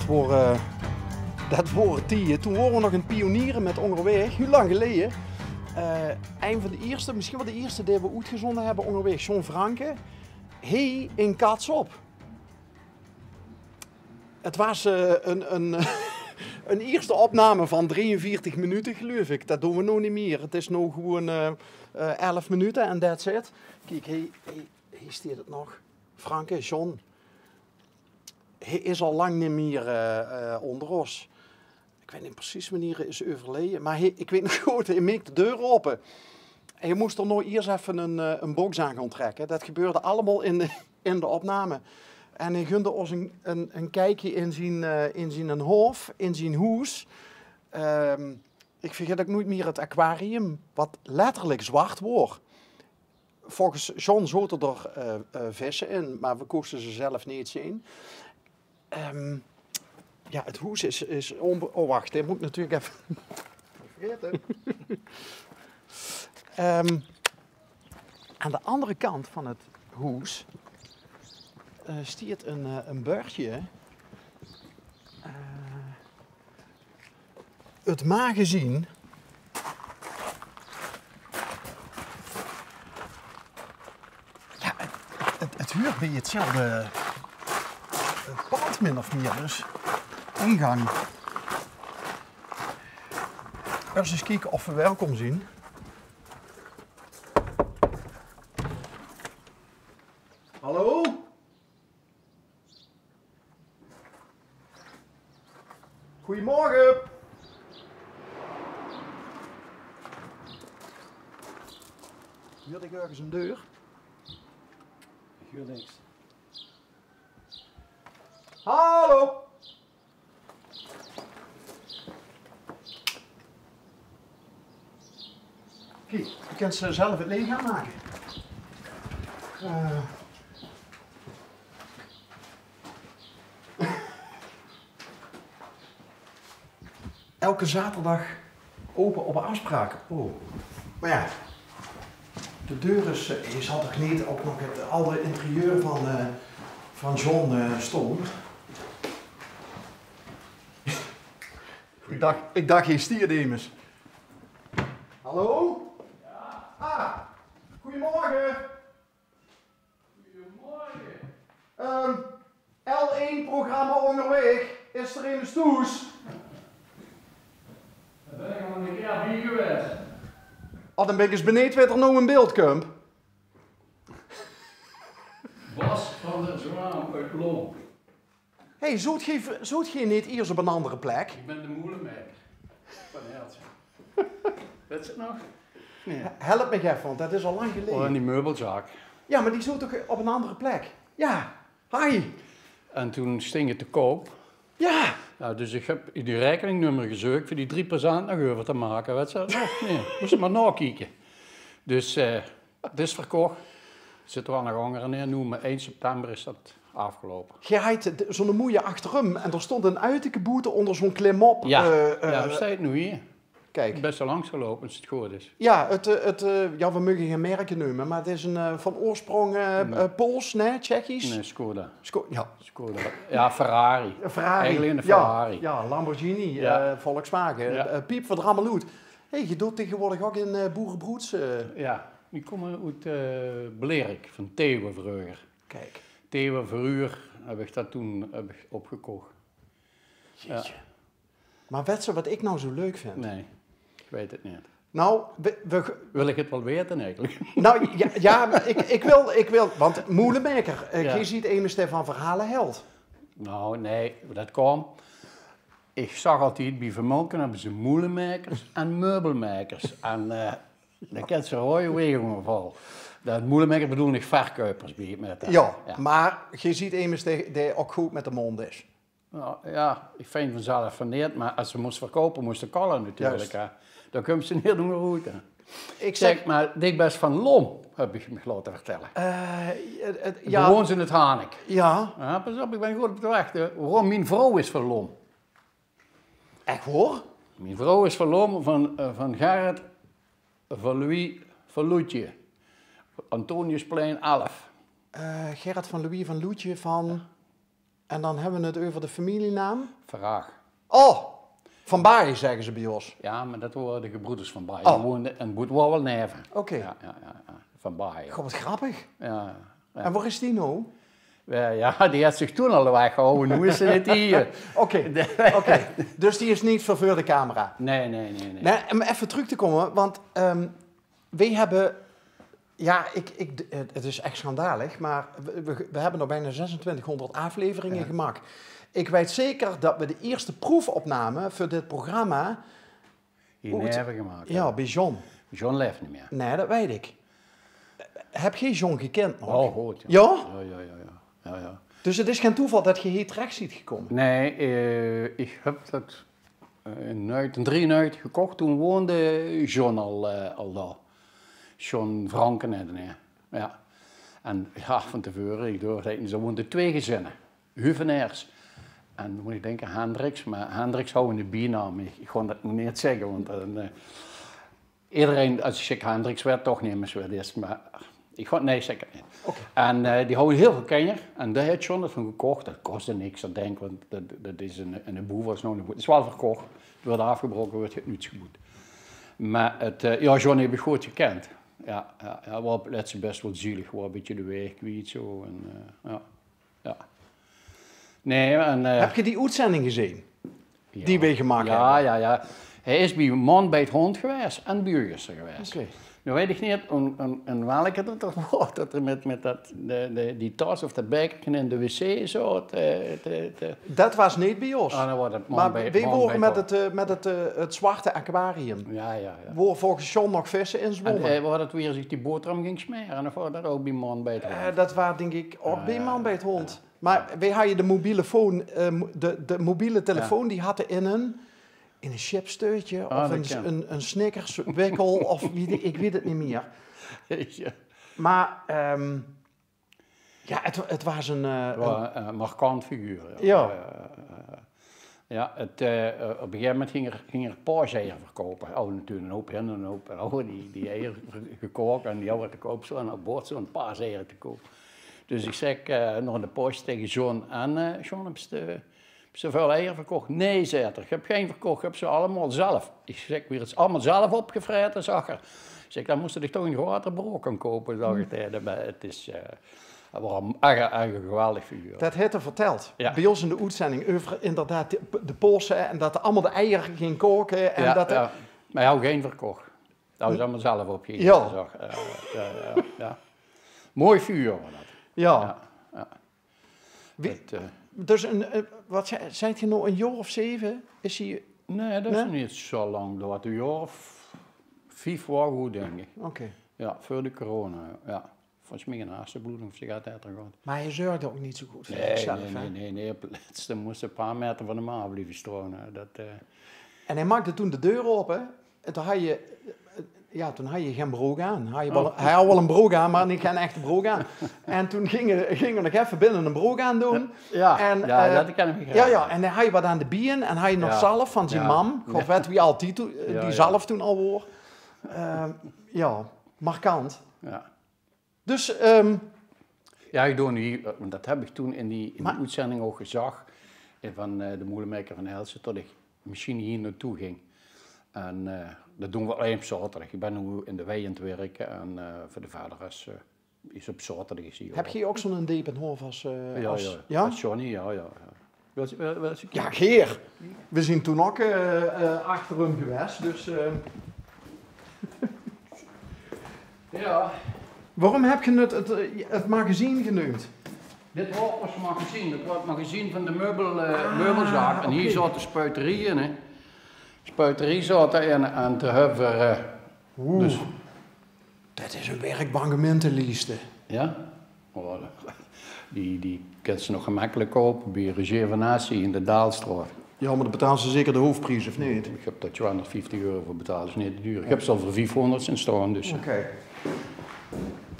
waren tien. Toen waren we nog een pionieren met onderweg, heel lang geleden. Een van de eerste, misschien wel de eerste die we uitgezonden hebben onderweg, John Franke. Hey in Katsop. Het was een eerste opname van 43 minuten, geloof ik. Dat doen we nog niet meer. Het is nu gewoon 11 minuten en that's it. Kijk, hier staat het nog. Franke, John. Hij is al lang niet meer onder ons. Ik weet niet precies wanneer hij is overleden, maar ik weet nog goed, hij maakte de deur open. En je moest er nog eerst even een box aan gaan trekken. Dat gebeurde allemaal in de opname. En hij gunde ons een kijkje in zijn hoofd, in zijn huis. Ik vergeet ook nooit meer het aquarium, wat letterlijk zwart wordt. Volgens John zaten er vissen in, maar we kosten ze zelf niet zien. Ja, het huis is oh, wacht, dit moet ik natuurlijk even vergeten. Aan de andere kant van het huis stiert een burgje. Het magazine. Ja, het huurt bij hetzelfde pand min of meer, dus ingang. Eens kijken of we welkom zijn. Hallo? Goedemorgen. Hier ik ergens een deur. Ik hoor niks. Hallo. Kijk, je kunt ze zelf het leeg gaan maken. Elke zaterdag open op een afspraak. Oh. Maar ja, de deur is, je zal toch niet ook nog het oude interieur van John stond. Ik dacht geen stierdemers. Hallo? Ja. Ah, goedemorgen. Goedemorgen. L1-programma onderweg. Is er in de stoes? Daar ben ik al een keer bij geweest. Oh, dan ben ik eens beneden weer er nou een beeld komt. Bas van der Zwaan uit Lomp. Hé, zout je niet eerst op een andere plek? Ik ben de moelenmaker van Hertje. Weet je het nog? Nee. Help me even, want dat is al lang geleden. Oh, en die meubelzaak. Ja, maar die zoekt toch op een andere plek? Ja, hi. En toen sting het te koop. Ja. Nou, dus ik heb die rekeningnummer gezocht voor die 3% nog over te maken. Weet je? Nee, moest je maar nakijken. Dus het is verkocht. Er zitten wel nog anderen in. Nu, maar 1 september is dat afgelopen. Je had zo'n moeie achter hem en er stond een uiterlijke boete onder zo'n klimop. Ja, we staan nu hier. Kijk. Best wel langs gelopen als het goed is. Ja, ja, we mogen geen merken noemen, maar het is een van oorsprong Pools, nee, Tsjechisch. Nee, Skoda. Ja. Skoda. Ja, Ferrari. Ferrari. Eigenlijk een Ferrari. Ja, Lamborghini, Ja. Volkswagen, Ja. piep voor Drammeloet. Hé, je doet tegenwoordig ook in boerenbroeds. Ja, die komen uit Blerik, van Theeuwen vroeger. Kijk. Theeuwen Verhuur heb ik dat toen opgekocht. Jeetje. Maar weet je wat ik nou zo leuk vind? Nee, ik weet het niet. Nou, Wil ik het wel weten eigenlijk? nou ja, maar ik wil, want moelenmaker, Ja. je ziet een Stefan Verhalen held. Nou, nee, dat kwam. Ik zag altijd, bij Vermolken hebben ze moelenmakers en meubelmakers. En dan kent ze rode wegen vol. Dat moelenmaker bedoel ik verkopers bij met dat. Ja, maar je ziet een die ook goed met de mond is. Nou, ja, ik vind vanzelf van niet, maar als ze moest verkopen, moest ze kallen natuurlijk. Hè. Dan kun je ze niet doen routen. Ik Zeg, maar dik best van Lom, heb ik me laten vertellen. ja. Gewoon ze in het Hanek. Ja, Ja, pas op, ik ben goed op de weg. Waarom mijn vrouw is van Lom. echt hoor. Mijn vrouw is van Lom, van Gerrit, van Louis, van Loetje. Antoniusplein 11. Gerrit van Louis van Loetje van... En dan hebben we het over de familienaam. Vraag. Oh, Van Baaien zeggen ze bij ons. Ja, maar dat waren de gebroeders van Baaien. Oh. Die woonden in Boetwouwel neven. Oké. Ja, Van Baaien. God, wat grappig. Ja. En waar is die nou? Ja, die had zich toen al weggehouden. Nu is ze niet hier. Oké. Dus die is niet voor de camera. Nee. Nee, om even terug te komen, want wij hebben... Ja, het is echt schandalig, maar we hebben nog bijna 2600 afleveringen gemaakt. Ik weet zeker dat we de eerste proefopname voor dit programma... Hier hebben gemaakt. Ja, bij John. John leeft niet meer. Nee, dat weet ik. Heb je John gekend nog? Oh, goed. Ja? Ja. Dus het is geen toeval dat je hier terecht ziet gekomen? Nee, ik heb dat in 3 gekocht. Toen woonde John al daar. John Franken en ja. En ja, van tevoren, ik doorrekende, ze woonden 2 gezinnen. Huvenaars. En dan moet ik denken Hendricks, maar Hendricks houden een bijnaam. Ik kon dat niet zeggen, want iedereen, als ik Hendricks werd, toch niet meer zo is. Maar ik kon nee zeggen. Okay. En die houden heel veel kenjer. En daar heeft John dat van gekocht. Dat kostte niks, dat denk ik, want dat is een boel was nog niet goed. Het is wel verkocht. Het wordt afgebroken, wordt het niets goed. Maar John heb ik goed gekend. Ja, het is best wel zielig, wel een beetje de weg kwijt zo. En, ja. Nee, en, heb je die uitzending gezien? Ja. Die we gemaakt hebben? Ja. Hij is bij Man bij het Hond geweest en Burgersen geweest. Okay. Nu weet ik niet in welke dat er wordt, dat er met dat, die tas of dat bekertje in de wc zo. Dat was niet bij ons. Dan wordt het maar wij wogen met het zwarte aquarium. Ja. Waar volgens John nog vissen in zwommen. En waar het weer zich die boterham ging smeren. En dan wordt dat ook bij Man bij het Hond. Dat was denk ik ook bij Man bij het Hond. Ja. Maar wij hadden de mobiele phone, de mobiele telefoon, die hadden in een chipsteutje of een Snickers wikkel of ik weet het niet meer. Ja. Maar het was een markant figuur. Ja. Op een gegeven moment ging er paaseieren verkopen. Oh, natuurlijk een hoop hen en een hoop oude die eieren gekookt en die hadden te koop zo en op boord zo'n paaseieren te koop. Dus ik zeg nog de post tegen John en John, heb je zoveel eieren verkocht? Nee, zei hij, ik heb geen verkocht, ik heb ze allemaal zelf. Ik zeg, weer het is allemaal zelf opgevreten, zag er. Ik zeg, dan moest je toch een groter brood gaan kopen, zag ik. Maar het is een geweldig figuur. Dat heeft hij verteld. Ja. Bij ons in de uitzending over inderdaad de polsen en dat er allemaal de eieren ging koken. En ja. Maar hij had geen verkocht. Dat was allemaal zelf opgegeven. Ja. Mooi figuur was dat. Ja. Dus wat zei je nou, een jaar of 7? Is hij... Nee, dat is niet zo lang. Dat was een jaar of 5 was goed, denk ik. Oké. Ja, voor de corona, ja. Volgens mij een hersenbloeding of ze gaat het gehad. Maar hij zeurde ook niet zo goed voor zichzelf, nee. Op het laatste moest een paar meter van de maan blijven stronen. En hij maakte toen de deur open. En toen had je... Ja, toen had je geen broek aan. Hij had wel een broek aan, maar niet geen echte broek aan. En toen gingen we nog even binnen een broek aan doen. Dat kan ik graag. Ja, en dan had je wat aan de bieren en had je nog zalf van zijn mam. God weet wie altijd die zalf toen al woor. Markant. Ja. Dus... Ja, ik doe nu, dat heb ik toen in die uitzending ook gezag. Van de molenmaker van Helsen, tot ik misschien hier naartoe ging. En dat doen we alleen op zaterdag. Ik ben nu in de wei aan het werken en voor de vader is op zaterdag hier. Heb je ook zo'n diep in hoofd als Johnny, ja. Ja, Geer. We zijn toen ook achter hem geweest, dus... Ja. Waarom heb je het magazine genoemd? Dit was een magazine, dat was het magazine van de meubelzaak. En hier zat de spuiterie in, hè. Spuiterie zat erin en te hebben dus. Dat is een werkbangementenlijst. Ja? Oh, die kan ze nog gemakkelijk kopen bij Reservenatie in de Daalstraat. Ja, maar dan betalen ze zeker de hoofdprijs, of niet? Ik heb daar 250 euro voor betaald, dat is niet duur. Ik heb ze al voor 500 in staan, dus. Oké.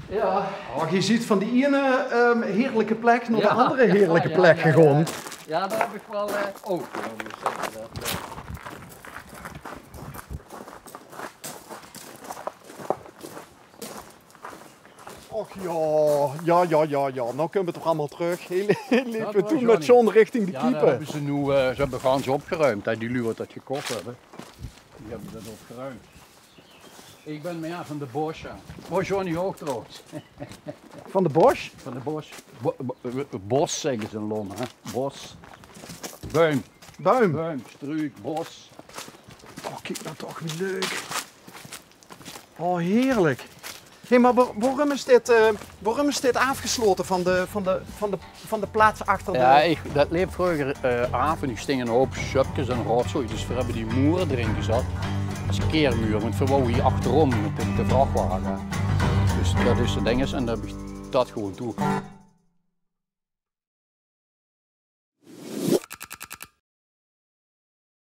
Ja. Oh, je ziet van die ene heerlijke plek naar de andere heerlijke plek gegaan. Ja, daar heb ik wel ook. Och ja. Nou kunnen we toch allemaal terug. Heel liepen toen was met John richting de Ja, daar keeper. hebben ze nu, ze hebben gans opgeruimd, hè, die lui wat dat gekocht hebben. Die hebben dat opgeruimd. Ik ben meer van de Bosch. Oh, Johnny ook trouwens. Van de Bosch? Van de Bosch. Bos zeggen ze in Londen, hè. Bos. Buim. Buim. Struik, bos. Oh, kijk nou toch weer leuk. Oh, heerlijk. Hé, maar waarom is dit afgesloten van de plaats achter de... Ja, dat leef vroeger af en ik sting een hoop schupjes en rotzooi. Dus we hebben die muren erin gezet. Als keermuur, want we wouden hier achterom met de vrachtwagen. Dus dat is de ding en dan heb ik dat gewoon toe.